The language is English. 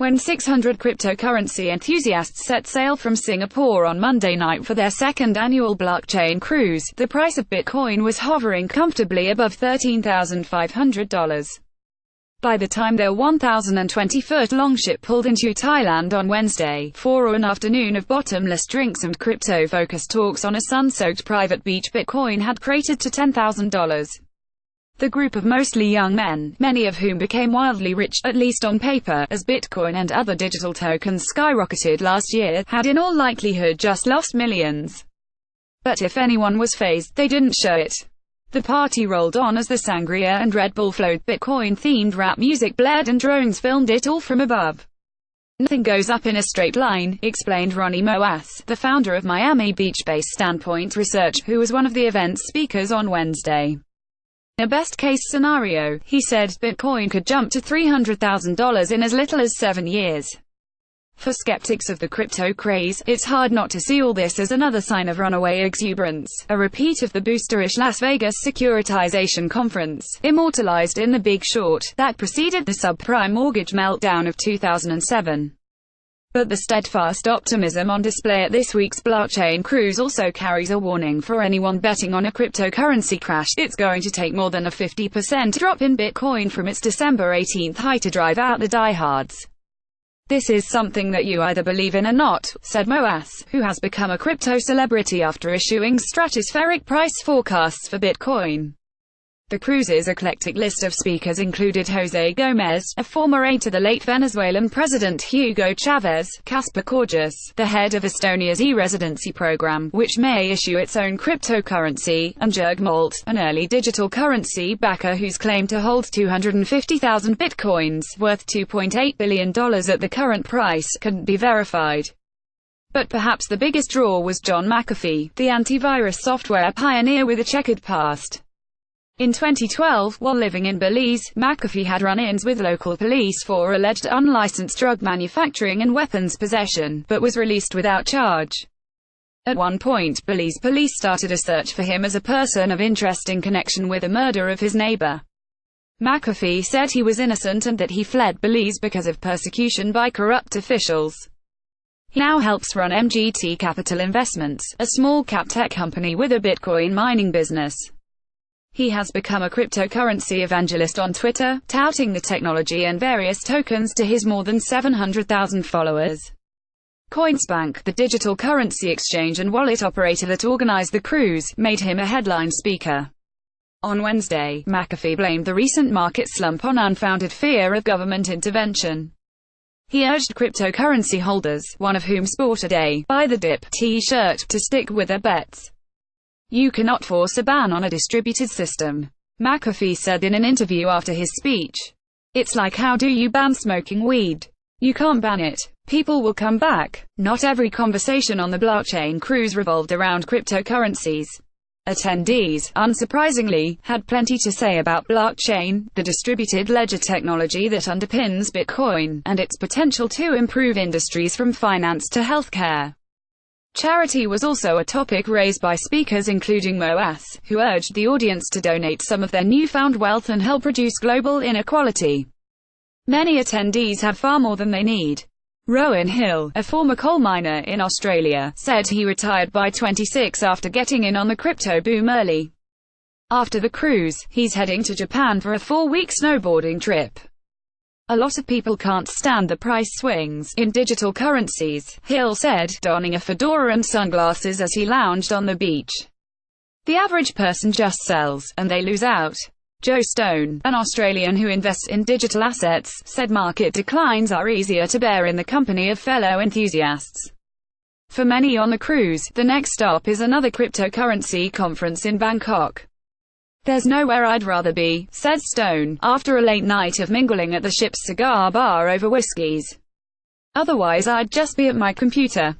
when 600 cryptocurrency enthusiasts set sail from Singapore on Monday night for their second annual blockchain cruise. The price of Bitcoin was hovering comfortably above $13,500. By the time their 1,020-foot longship pulled into Thailand on Wednesday, for an afternoon of bottomless drinks and crypto-focused talks on a sun-soaked private beach, Bitcoin had cratered to $10,000. The group of mostly young men, many of whom became wildly rich, at least on paper, as Bitcoin and other digital tokens skyrocketed last year, had in all likelihood just lost millions. But if anyone was fazed, they didn't show it. The party rolled on as the sangria and Red Bull flowed. Bitcoin-themed rap music blared and drones filmed it all from above. "Nothing goes up in a straight line," explained Ronnie Moas, the founder of Miami Beach-based Standpoint Research, who was one of the event's speakers on Wednesday. "In a best-case scenario," he said, Bitcoin could jump to $300,000 in as little as 7 years. For skeptics of the crypto craze, it's hard not to see all this as another sign of runaway exuberance, a repeat of the boosterish Las Vegas securitization conference, immortalized in The Big Short, that preceded the subprime mortgage meltdown of 2007. But the steadfast optimism on display at this week's blockchain cruise also carries a warning for anyone betting on a cryptocurrency crash. It's going to take more than a 50% drop in Bitcoin from its December 18 high to drive out the diehards. "This is something that you either believe in or not," said Moas, who has become a crypto celebrity after issuing stratospheric price forecasts for Bitcoin. The cruise's eclectic list of speakers included José Gómez, a former aide to the late Venezuelan President Hugo Chavez, Casper Corgus, the head of Estonia's e-residency program, which may issue its own cryptocurrency, and Jurg Molt, an early digital currency backer who's claimed to hold 250,000 bitcoins, worth $2.8 billion at the current price, couldn't be verified. But perhaps the biggest draw was John McAfee, the antivirus software pioneer with a checkered past. In 2012, while living in Belize, McAfee had run-ins with local police for alleged unlicensed drug manufacturing and weapons possession, but was released without charge. At one point, Belize police started a search for him as a person of interest in connection with the murder of his neighbor. McAfee said he was innocent and that he fled Belize because of persecution by corrupt officials. He now helps run MGT Capital Investments, a small-cap tech company with a Bitcoin mining business. He has become a cryptocurrency evangelist on Twitter, touting the technology and various tokens to his more than 700,000 followers. Coinsbank, the digital currency exchange and wallet operator that organized the cruise, made him a headline speaker. On Wednesday, McAfee blamed the recent market slump on unfounded fear of government intervention. He urged cryptocurrency holders, one of whom sported a "Buy the Dip" t-shirt, to stick with their bets. "You cannot force a ban on a distributed system," McAfee said in an interview after his speech. "It's like how do you ban smoking weed? You can't ban it. People will come back." Not every conversation on the blockchain cruise revolved around cryptocurrencies. Attendees, unsurprisingly, had plenty to say about blockchain, the distributed ledger technology that underpins Bitcoin, and its potential to improve industries from finance to healthcare. Charity was also a topic raised by speakers including Moas, who urged the audience to donate some of their newfound wealth and help reduce global inequality. Many attendees have far more than they need. Rowan Hill, a former coal miner in Australia, said he retired by 26 after getting in on the crypto boom early. After the cruise, he's heading to Japan for a 4-week snowboarding trip. "A lot of people can't stand the price swings in digital currencies," Hill said, donning a fedora and sunglasses as he lounged on the beach. "The average person just sells, and they lose out." Joe Stone, an Australian who invests in digital assets, said market declines are easier to bear in the company of fellow enthusiasts. For many on the cruise, the next stop is another cryptocurrency conference in Bangkok. "There's nowhere I'd rather be," said Stone, after a late night of mingling at the ship's cigar bar over whiskies. "Otherwise I'd just be at my computer."